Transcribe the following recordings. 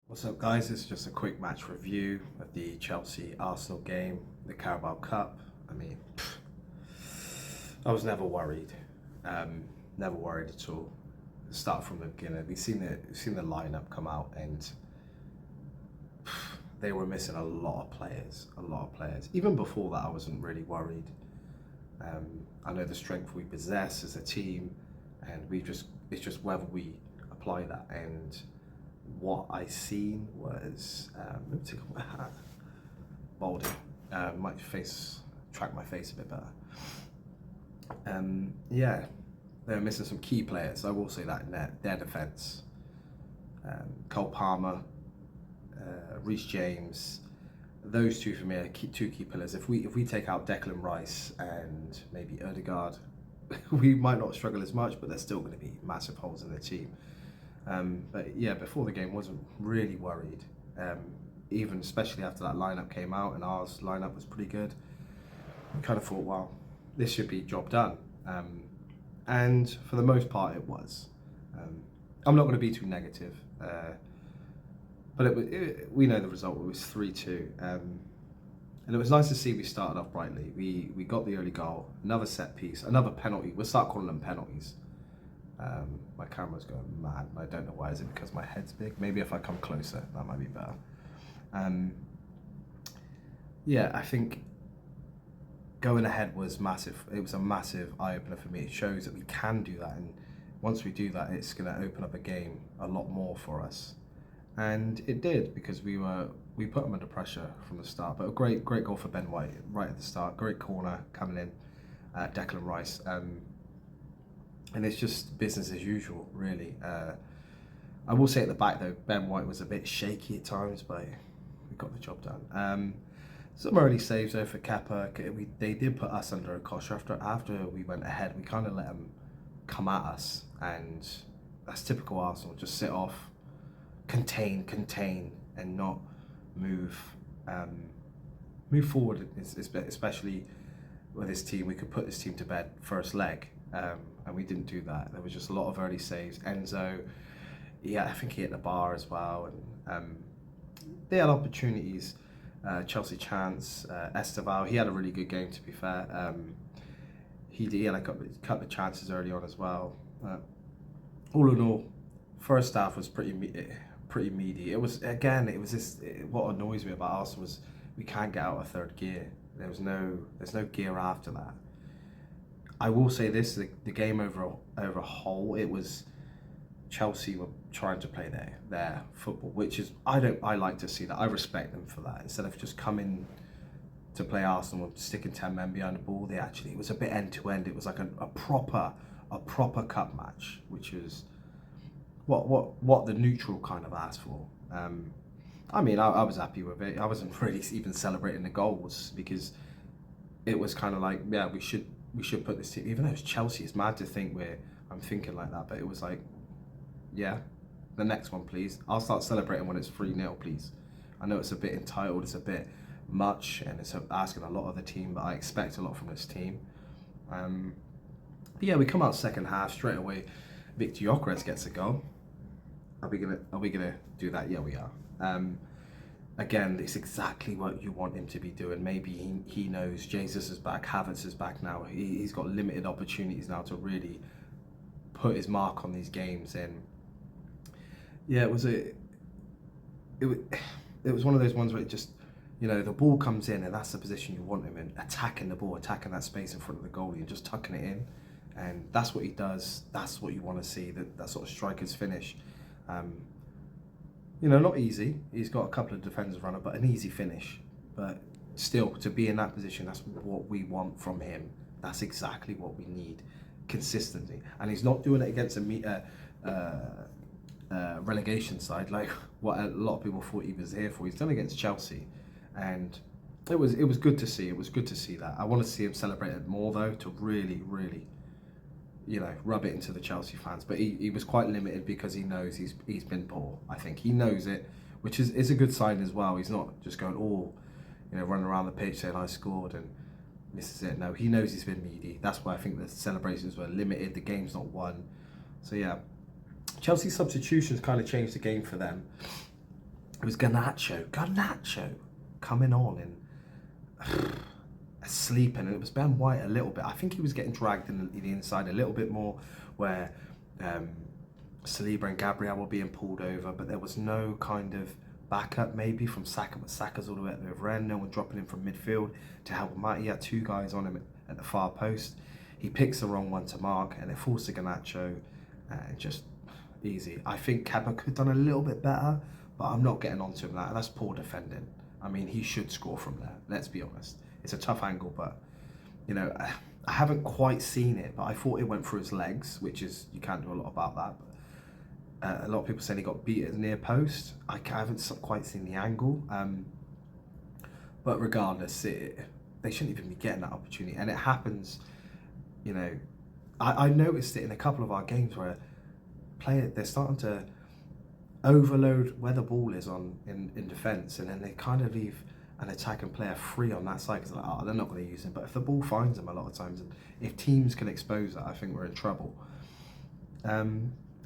What's up, guys? It's just a quick match review of the Chelsea-Arsenal game, the Carabao Cup. I mean, I was never worried. Never worried at all. Start from the beginning. We've seen the lineup come out, and they were missing a lot of players. Even before that, I wasn't really worried. I know the strength we possess as a team, and it's just whether we apply that. And what I seen was, let me take off my hat, balding, track my face a bit better. Yeah, they were missing some key players, I will say that, in their defence. Cole Palmer, Reece James, those two for me are two key pillars. If we take out Declan Rice and maybe Odegaard, we might not struggle as much, but there's still going to be massive holes in the team. But yeah, before the game, wasn't really worried. Even especially after that lineup came out, and our lineup was pretty good. I kind of thought, well, this should be job done. And for the most part, it was. I'm not going to be too negative, but we know the result. It was 3-2, and it was nice to see we started off brightly. We got the early goal, another set piece, another penalty. We'll start calling them penalties. My camera's going mad, and I don't know why. Is it because my head's big? Maybe if I come closer, that might be better. Yeah, I think going ahead was massive. It was a massive eye-opener for me. It shows that we can do that, and once we do that, it's going to open up a game a lot more for us. And it did, because we put them under pressure from the start. But a great goal for Ben White right at the start. Great corner coming in, Declan Rice. And it's just business as usual, really. I will say at the back, though, Ben White was a bit shaky at times, but we got the job done. Some early saves, though, for Kepa. They did put us under a cosh. After we went ahead, we kind of let them come at us, and that's typical Arsenal. Just sit off, contain, and not move forward, especially with this team. We could put this team to bed first leg. And we didn't do that. There was just a lot of early saves. Enzo, yeah, I think he hit the bar as well. And they had opportunities. Chelsea chance, Esteval, he had a really good game, to be fair. He had a couple of chances early on as well. All in all, first half was pretty meaty. It was this. What annoys me about Arsenal was we can't get out of third gear. There's no gear after that. I will say this: the game over a whole, it was Chelsea were trying to play their football, which is I like to see that. I respect them for that. Instead of just coming to play Arsenal, sticking 10 men behind the ball, it was a bit end to end. It was like a proper cup match, which is what the neutral kind of asked for. I mean, I was happy with it. I wasn't really even celebrating the goals, because it was kind of like, yeah, we should put this team, even though it's Chelsea. It's mad to think I'm thinking like that, but it was like, yeah, the next one, please. I'll start celebrating when it's 3-0, please. I know it's a bit entitled, it's a bit much, and it's asking a lot of the team, but I expect a lot from this team. But yeah, we come out second half straight away. Viktor Gyökeres gets a goal. Are we gonna do that? Yeah, we are. Again, it's exactly what you want him to be doing. Maybe he knows Jesus is back, Havertz is back now. He's got limited opportunities now to really put his mark on these games. And yeah, it was one of those ones where it just, the ball comes in, and that's the position you want him in, attacking the ball, attacking that space in front of the goalie, and just tucking it in. And that's what he does. That's what you want to see, that sort of striker's finish. Not easy. He's got a couple of defenders running, but an easy finish. But still, to be in that position, that's what we want from him. That's exactly what we need, consistency. And he's not doing it against a relegation side like what a lot of people thought he was here for. He's done it against Chelsea, and it was good to see. It was good to see that. I want to see him celebrated more, though, to really, rub it into the Chelsea fans. But he was quite limited, because he knows he's been poor. I think he knows it, which is a good sign as well. He's not just going running around the pitch saying I scored and this is it. No, he knows he's been meaty. That's why I think the celebrations were limited. The game's not won. So yeah, Chelsea's substitutions kind of changed the game for them. It was Garnacho coming on and sleeping, and it was Ben White a little bit. I think he was getting dragged in the inside a little bit more, where Saliba and Gabriel were being pulled over, but there was no kind of backup maybe from Saka, but Saka's all the way at the other end, no one dropping in from midfield to help him out. He had two guys on him at the far post. He picks the wrong one to mark, and it falls to Garnacho, just easy. I think Kepa could have done a little bit better, but I'm not getting onto him. That's poor defending. I mean, he should score from there, let's be honest. It's a tough angle, but, you know, I haven't quite seen it, but I thought it went through his legs, which is, you can't do a lot about that. But, a lot of people saying he got beat at the near post. I haven't quite seen the angle. But regardless, they shouldn't even be getting that opportunity. And it happens, you know, I noticed it in a couple of our games where they're starting to overload where the ball is in defence, and then they kind of leave an attacking player free on that side because they're like, oh, they're not going to use him. But if the ball finds them a lot of times, and if teams can expose that, I think we're in trouble.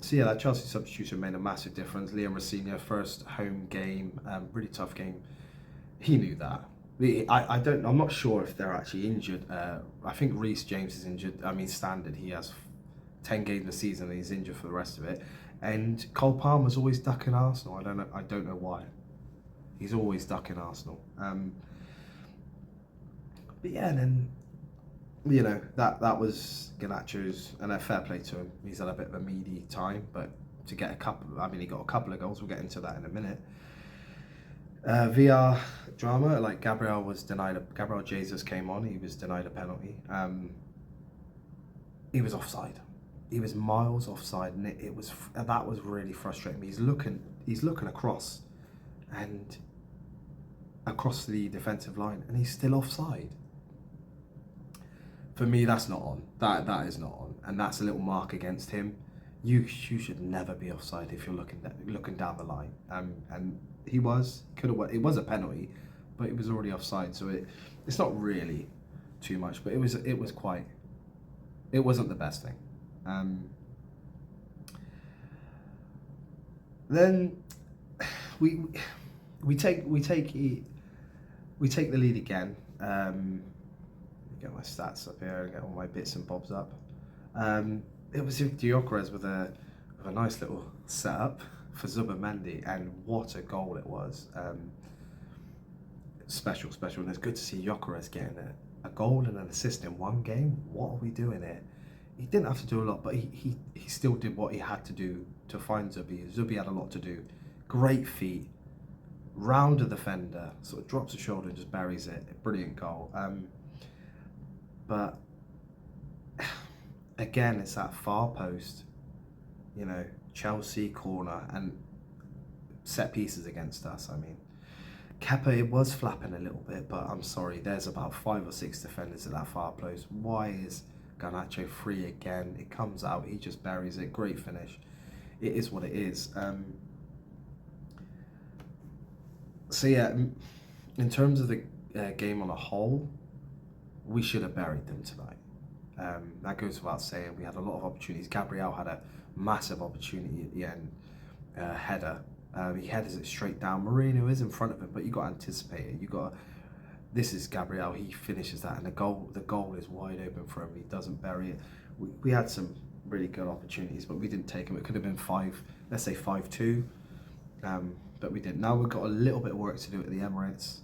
So yeah, that Chelsea substitution made a massive difference. Liam Rossinha, first home game, really tough game. He knew that. I'm not sure if they're actually injured. I think Reece James is injured. I mean, standard. He has 10 games a season and he's injured for the rest of it. And Cole Palmer's always ducking Arsenal. I don't know why. He's always ducking Arsenal. But yeah, and then, you know, that was Garnacho's, and a fair play to him. He's had a bit of a meaty time, but to get he got a couple of goals. We'll get into that in a minute. VR drama, like Gabriel Jesus came on, he was denied a penalty. He was offside. He was miles offside, and that was really frustrating me. He's looking across the defensive line, and he's still offside. For me, that's not on. That is not on, and that's a little mark against him. You should never be offside if you're looking down the line. And he could have. It was a penalty, but it was already offside, so it's not really too much. But it wasn't the best thing. Then we take the lead again. Get my stats up here and get all my bits and bobs up. It was Gyökeres with a nice little setup for Zubimendi, and what a goal it was. Special, and it's good to see Gyökeres getting a goal and an assist in one game. What are we doing here? He didn't have to do a lot, but he still did what he had to do to find Zubi. Zubi had a lot to do. Great feet, round a defender, sort of drops the shoulder and just buries it. Brilliant goal. But again, it's that far post, you know, Chelsea corner and set pieces against us. I mean, Kepa, it was flapping a little bit, but I'm sorry, there's about 5 or 6 defenders at that far post. Why is Garnacho free again? It comes out, he just buries it. Great finish. It is what it is. So yeah, in terms of the game on a whole, we should have buried them tonight. That goes without saying. We had a lot of opportunities. Gabriel had a massive opportunity at the end, header. He headers it straight down. Mourinho is in front of him, but you got to anticipate it. This is Gabriel. He finishes that, and the goal is wide open for him. He doesn't bury it. We had some really good opportunities, but we didn't take them. It could have been 5-2, but we didn't. Now we've got a little bit of work to do at the Emirates.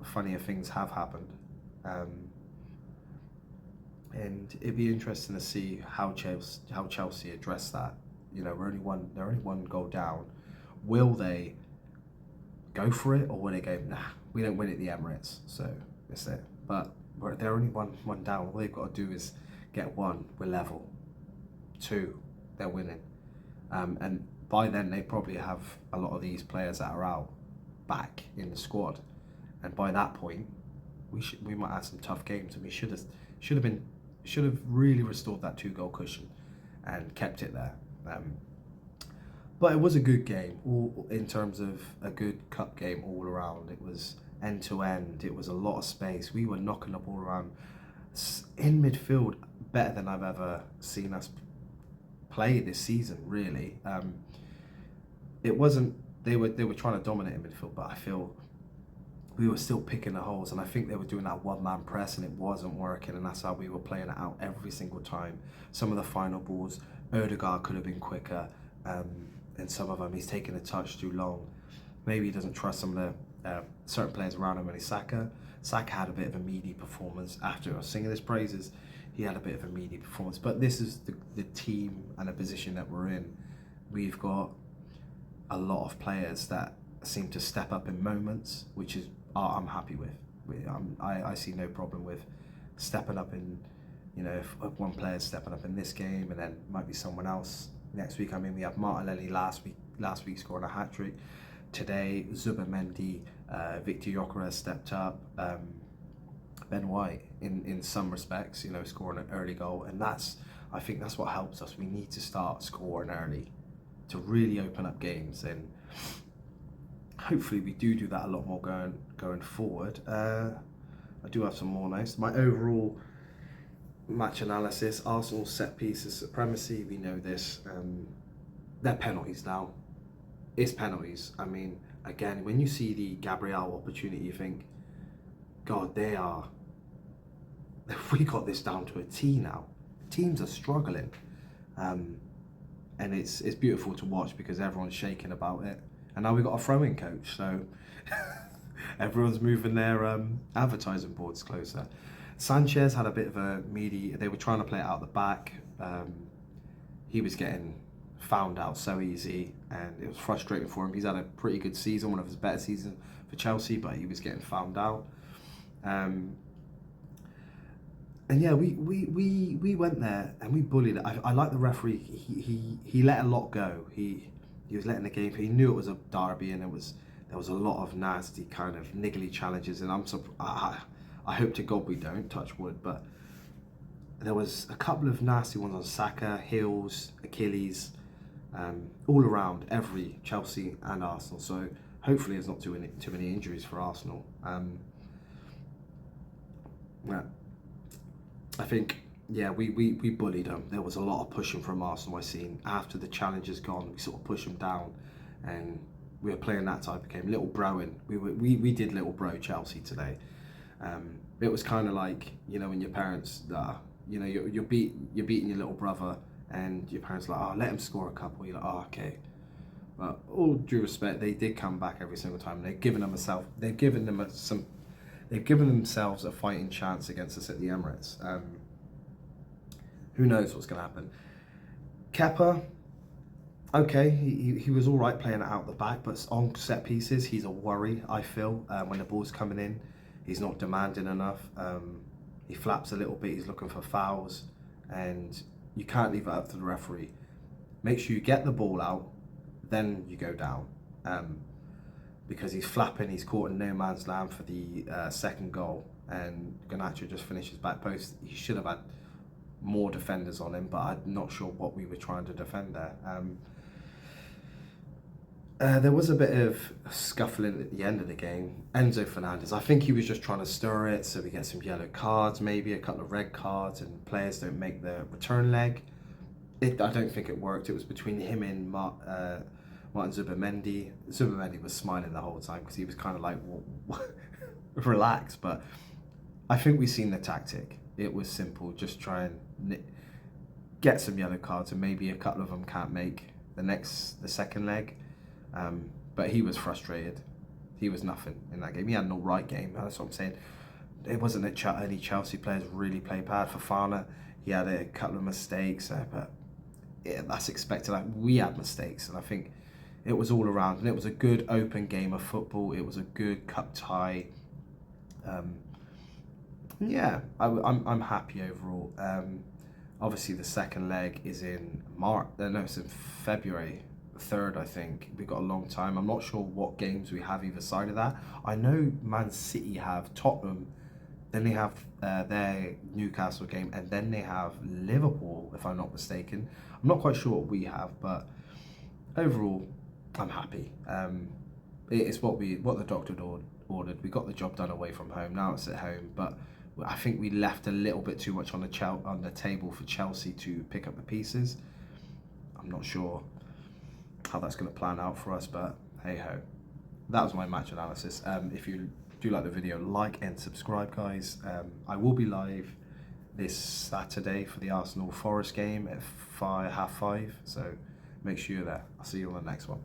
Funnier things have happened. And it'd be interesting to see how Chelsea address that. You know, they're only one goal down. Will they go for it, or will they go, nah, we don't win at the Emirates, so that's it. But they're only one down. All they've got to do is get 1, we're level. 2, they're winning. And by then they probably have a lot of these players that are out back in the squad. And by that point, we might have some tough games, and we should have really restored that 2-goal cushion and kept it there. But it was a good game, all in terms of a good cup game all around. It was end to end. It was a lot of space. We were knocking the ball around in midfield better than I've ever seen us play this season. Really, it wasn't they were trying to dominate in midfield, but I feel we were still picking the holes, and I think they were doing that one-man press and it wasn't working, and that's how we were playing it out every single time. Some of the final balls, Odegaard could have been quicker, and some of them he's taking a touch too long. Maybe he doesn't trust some of the certain players around him. And Saka had a bit of a meaty performance. After I was singing his praises, he had a bit of a meaty performance. But this is the team and the position that we're in. We've got a lot of players that seem to step up in moments, which is I'm happy with. I see no problem with stepping up in, if one player's stepping up in this game and then might be someone else next week. I mean, we have Martinelli last week scoring a hat-trick. Today, Zubimendi, Viktor Gyökeres stepped up. Ben White, in some respects, scoring an early goal, and I think that's what helps us. We need to start scoring early to really open up games, and hopefully we do that a lot more going forward. I do have some more notes. My overall match analysis: Arsenal set pieces supremacy. We know this. They're penalties now. It's penalties. I mean, again, when you see the Gabriel opportunity, you think, God, we got this down to a T now. Teams are struggling. And it's beautiful to watch because everyone's shaking about it. And now we've got a throwing coach, so everyone's moving their advertising boards closer. Sanchez had a bit of a they were trying to play it out the back. He was getting found out so easy, and it was frustrating for him. He's had a pretty good season, one of his better seasons for Chelsea, but he was getting found out. And yeah, we went there and we bullied it. I like the referee. He let a lot go. He was letting the game. He knew it was a derby, and there was a lot of nasty kind of niggly challenges. And I hope to God we don't, touch wood, but there was a couple of nasty ones on Saka, Hills, Achilles, all around every Chelsea and Arsenal. So hopefully there's not too many injuries for Arsenal. Yeah, I think, we bullied them. There was a lot of pushing from Arsenal. I seen after the challenge is gone, we sort of push them down, and we were playing that type of game. Little broing. We did little bro Chelsea today. It was kind of like, when your parents, you're beating your little brother, and your parents are like, oh, let him score a couple. You're like, oh, okay. But all due respect, they did come back every single time. They've given themselves a fighting chance against us at the Emirates. Who knows what's going to happen? Kepa, okay, he was all right playing it out the back, but on set pieces, he's a worry, I feel, when the ball's coming in. He's not demanding enough. He flaps a little bit, he's looking for fouls, and you can't leave it up to the referee. Make sure you get the ball out, then you go down. Because he's flapping, he's caught in no man's land for the second goal, and Garnacho just finished his back post. He should have had more defenders on him, but I'm not sure what we were trying to defend there. There was a bit of scuffling at the end of the game. Enzo Fernandez, I think he was just trying to stir it so we get some yellow cards, maybe a couple of red cards, and players don't make the return leg. I don't think it worked. It was between him and Martin Zubimendi. Zubimendi was smiling the whole time because he was kind of like, relax. But I think we've seen the tactic. It was simple. Just try and get some yellow cards, and maybe a couple of them can't make the second leg. But he was frustrated. He was nothing in that game. He had no right game. That's what I'm saying. It wasn't any Chelsea players really played bad. For Fana, he had a couple of mistakes, but that's expected. Like, we had mistakes, and I think it was all around. And it was a good open game of football. It was a good cup tie. I'm happy overall. Obviously, the second leg is in it's in February 3rd, I think. We've got a long time. I'm not sure what games we have either side of that. I know Man City have Tottenham, then they have their Newcastle game, and then they have Liverpool, if I'm not mistaken. I'm not quite sure what we have, but overall, I'm happy. It's what the doctor ordered. We got the job done away from home. Now it's at home, but I think we left a little bit too much on the table for Chelsea to pick up the pieces. I'm not sure how that's going to plan out for us, but hey ho. That was my match analysis. If you do like the video, like and subscribe, guys. I will be live this Saturday for the Arsenal Forest game at 5:30, so make sure you're there. I'll see you on the next one.